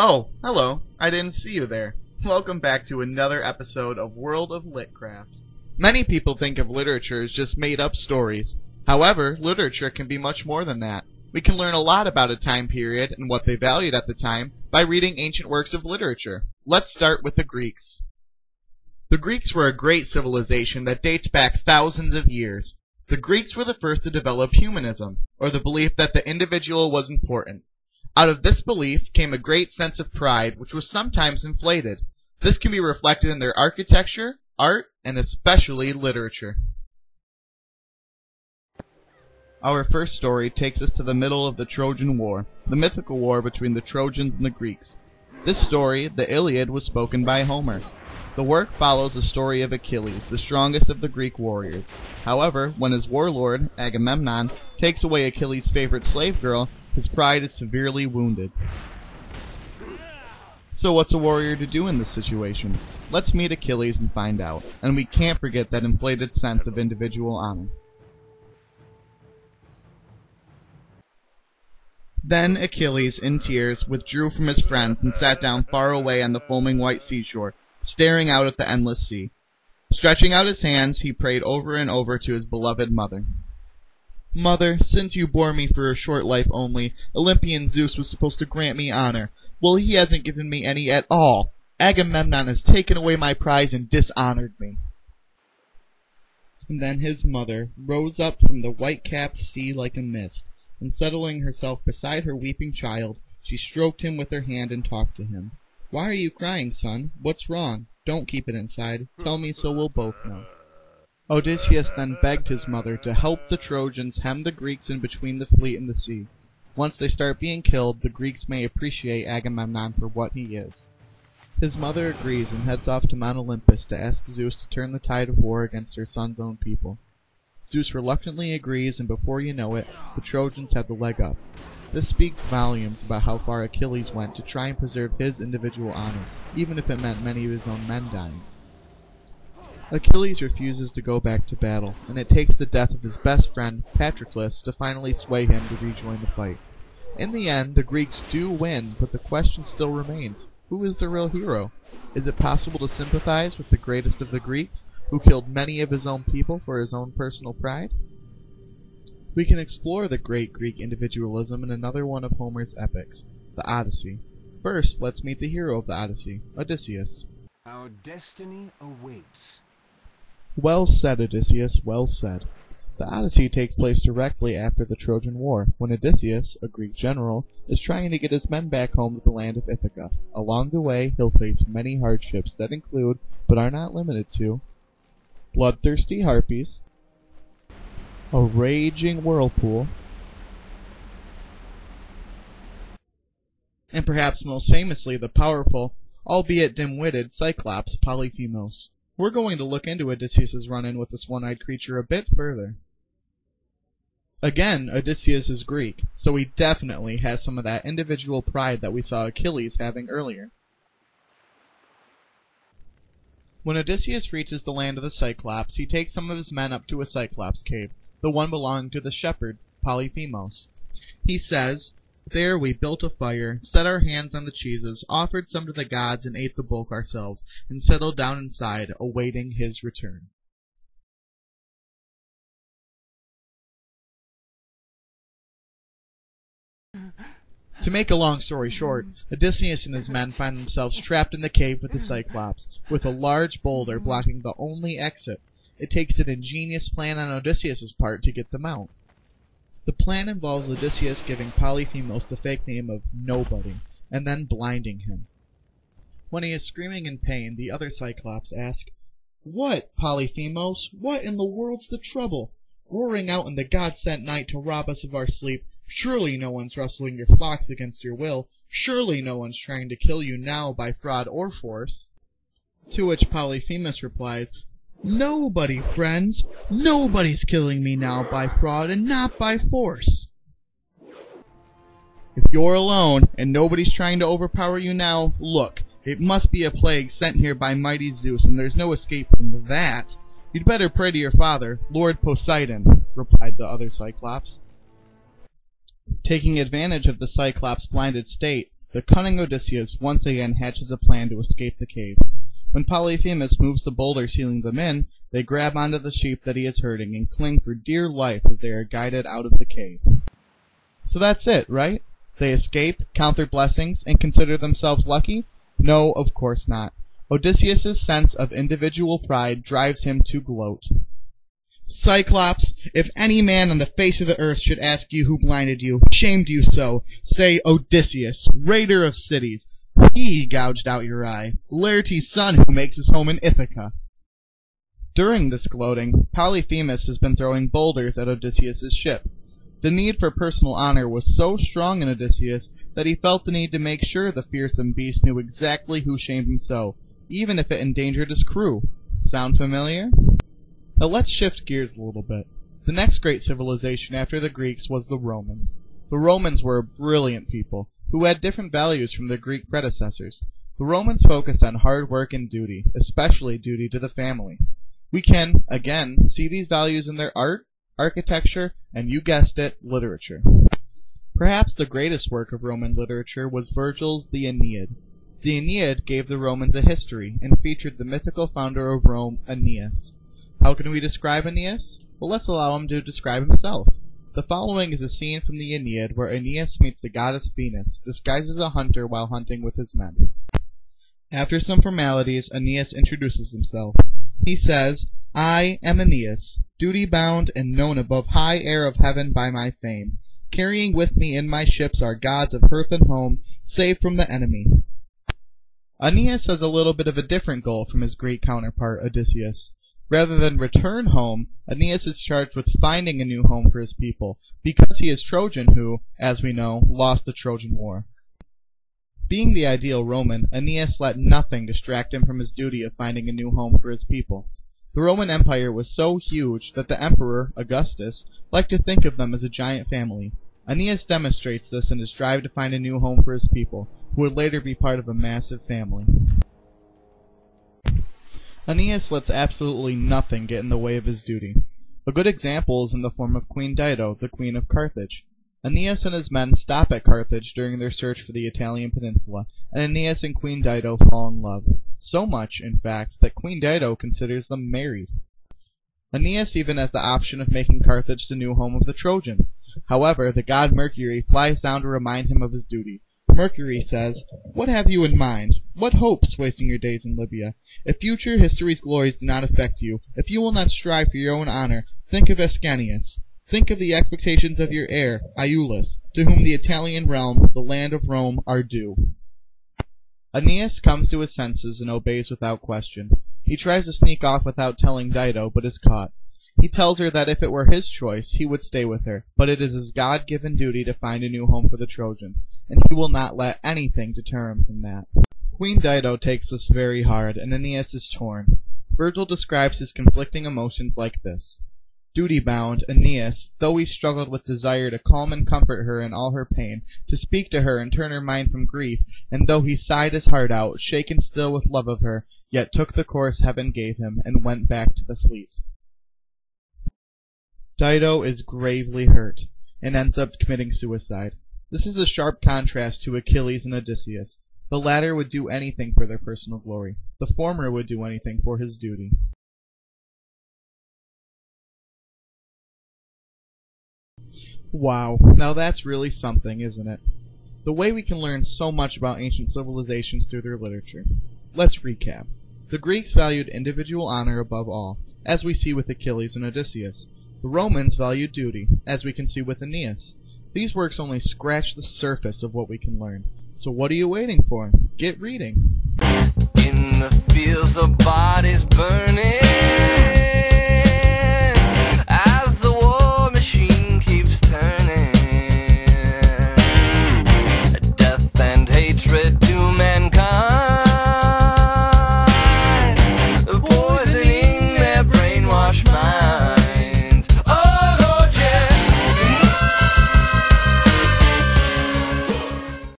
Oh, hello. I didn't see you there. Welcome back to another episode of World of Litcraft. Many people think of literature as just made-up stories. However, literature can be much more than that. We can learn a lot about a time period and what they valued at the time by reading ancient works of literature. Let's start with the Greeks. The Greeks were a great civilization that dates back thousands of years. The Greeks were the first to develop humanism, or the belief that the individual was important. Out of this belief came a great sense of pride, which was sometimes inflated. This can be reflected in their architecture, art, and especially literature. Our first story takes us to the middle of the Trojan War, the mythical war between the Trojans and the Greeks. This story, the Iliad, was spoken by Homer. The work follows the story of Achilles, the strongest of the Greek warriors. However, when his warlord, Agamemnon, takes away Achilles' favorite slave girl, his pride is severely wounded. So what's a warrior to do in this situation? Let's meet Achilles and find out. And we can't forget that inflated sense of individual honor. Then Achilles, in tears, withdrew from his friends and sat down far away on the foaming white seashore, staring out at the endless sea. Stretching out his hands, he prayed over and over to his beloved mother. Mother, since you bore me for a short life only, Olympian Zeus was supposed to grant me honor. Well, he hasn't given me any at all. Agamemnon has taken away my prize and dishonored me. And then his mother rose up from the white-capped sea like a mist, and settling herself beside her weeping child, she stroked him with her hand and talked to him. Why are you crying, son? What's wrong? Don't keep it inside. Tell me so we'll both know. Odysseus then begged his mother to help the Trojans hem the Greeks in between the fleet and the sea. Once they start being killed, the Greeks may appreciate Agamemnon for what he is. His mother agrees and heads off to Mount Olympus to ask Zeus to turn the tide of war against her son's own people. Zeus reluctantly agrees, and before you know it, the Trojans have the leg up. This speaks volumes about how far Achilles went to try and preserve his individual honor, even if it meant many of his own men dying. Achilles refuses to go back to battle, and it takes the death of his best friend, Patroclus, to finally sway him to rejoin the fight. In the end, the Greeks do win, but the question still remains, who is the real hero? Is it possible to sympathize with the greatest of the Greeks, who killed many of his own people for his own personal pride? We can explore the great Greek individualism in another one of Homer's epics, the Odyssey. First, let's meet the hero of the Odyssey, Odysseus. Our destiny awaits. Well said, Odysseus, well said. The Odyssey takes place directly after the Trojan War, when Odysseus, a Greek general, is trying to get his men back home to the land of Ithaca. Along the way, he'll face many hardships that include, but are not limited to, bloodthirsty harpies, a raging whirlpool, and perhaps most famously the powerful, albeit dim-witted, Cyclops Polyphemus. We're going to look into Odysseus' run-in with this one-eyed creature a bit further. Again, Odysseus is Greek, so he definitely has some of that individual pride that we saw Achilles having earlier. When Odysseus reaches the land of the Cyclops, he takes some of his men up to a Cyclops cave, the one belonging to the shepherd, Polyphemus. He says, There we built a fire, set our hands on the cheeses, offered some to the gods, and ate the bulk ourselves, and settled down inside, awaiting his return. To make a long story short, Odysseus and his men find themselves trapped in the cave with the Cyclops, with a large boulder blocking the only exit. It takes an ingenious plan on Odysseus' part to get them out. The plan involves Odysseus giving Polyphemus the fake name of Nobody, and then blinding him. When he is screaming in pain, the other Cyclops ask, What, Polyphemus? What in the world's the trouble? Roaring out in the God-sent night to rob us of our sleep. Surely no one's rustling your flocks against your will. Surely no one's trying to kill you now by fraud or force. To which Polyphemus replies, Nobody, friends. Nobody's killing me now by fraud and not by force. If you're alone and nobody's trying to overpower you now, look, it must be a plague sent here by mighty Zeus, and there's no escape from that. You'd better pray to your father, Lord Poseidon, replied the other Cyclops. Taking advantage of the Cyclops' blinded state, the cunning Odysseus once again hatches a plan to escape the cave. When Polyphemus moves the boulder sealing them in, they grab onto the sheep that he is herding and cling for dear life as they are guided out of the cave. So that's it, right? They escape, count their blessings, and consider themselves lucky? No, of course not. Odysseus' sense of individual pride drives him to gloat. Cyclops, if any man on the face of the earth should ask you who blinded you, shamed you so, say Odysseus, raider of cities. He gouged out your eye, Laertes' son who makes his home in Ithaca. During this gloating, Polyphemus has been throwing boulders at Odysseus' ship. The need for personal honor was so strong in Odysseus that he felt the need to make sure the fearsome beast knew exactly who shamed him so, even if it endangered his crew. Sound familiar? Now let's shift gears a little bit. The next great civilization after the Greeks was the Romans. The Romans were a brilliant people, who had different values from their Greek predecessors. The Romans focused on hard work and duty, especially duty to the family. We can, again, see these values in their art, architecture, and you guessed it, literature. Perhaps the greatest work of Roman literature was Virgil's The Aeneid. The Aeneid gave the Romans a history and featured the mythical founder of Rome, Aeneas. How can we describe Aeneas? Well, let's allow him to describe himself. The following is a scene from the Aeneid where Aeneas meets the goddess Venus, disguised as a hunter while hunting with his men. After some formalities, Aeneas introduces himself. He says, I am Aeneas, duty-bound and known above high air of heaven by my fame. Carrying with me in my ships are gods of hearth and home, saved from the enemy. Aeneas has a little bit of a different goal from his Greek counterpart, Odysseus. Rather than return home, Aeneas is charged with finding a new home for his people, because he is Trojan who, as we know, lost the Trojan War. Being the ideal Roman, Aeneas let nothing distract him from his duty of finding a new home for his people. The Roman Empire was so huge that the emperor, Augustus, liked to think of them as a giant family. Aeneas demonstrates this in his drive to find a new home for his people, who would later be part of a massive family. Aeneas lets absolutely nothing get in the way of his duty. A good example is in the form of Queen Dido, the Queen of Carthage. Aeneas and his men stop at Carthage during their search for the Italian peninsula, and Aeneas and Queen Dido fall in love. So much, in fact, that Queen Dido considers them married. Aeneas even has the option of making Carthage the new home of the Trojans. However, the god Mercury flies down to remind him of his duty. Mercury says, What have you in mind? What hopes wasting your days in Libya? If future history's glories do not affect you, if you will not strive for your own honor, think of Ascanius. Think of the expectations of your heir, Iulus, to whom the Italian realm, the land of Rome, are due. Aeneas comes to his senses and obeys without question. He tries to sneak off without telling Dido, but is caught. He tells her that if it were his choice, he would stay with her, but it is his God-given duty to find a new home for the Trojans, and he will not let anything deter him from that. Queen Dido takes this very hard, and Aeneas is torn. Virgil describes his conflicting emotions like this. Duty-bound, Aeneas, though he struggled with desire to calm and comfort her in all her pain, to speak to her and turn her mind from grief, and though he sighed his heart out, shaken still with love of her, yet took the course heaven gave him, and went back to the fleet. Dido is gravely hurt, and ends up committing suicide. This is a sharp contrast to Achilles and Odysseus. The latter would do anything for their personal glory. The former would do anything for his duty. Wow, now that's really something, isn't it? The way we can learn so much about ancient civilizations through their literature. Let's recap. The Greeks valued individual honor above all, as we see with Achilles and Odysseus. The Romans valued duty, as we can see with Aeneas. These works only scratch the surface of what we can learn. So what are you waiting for? Get reading! In the fields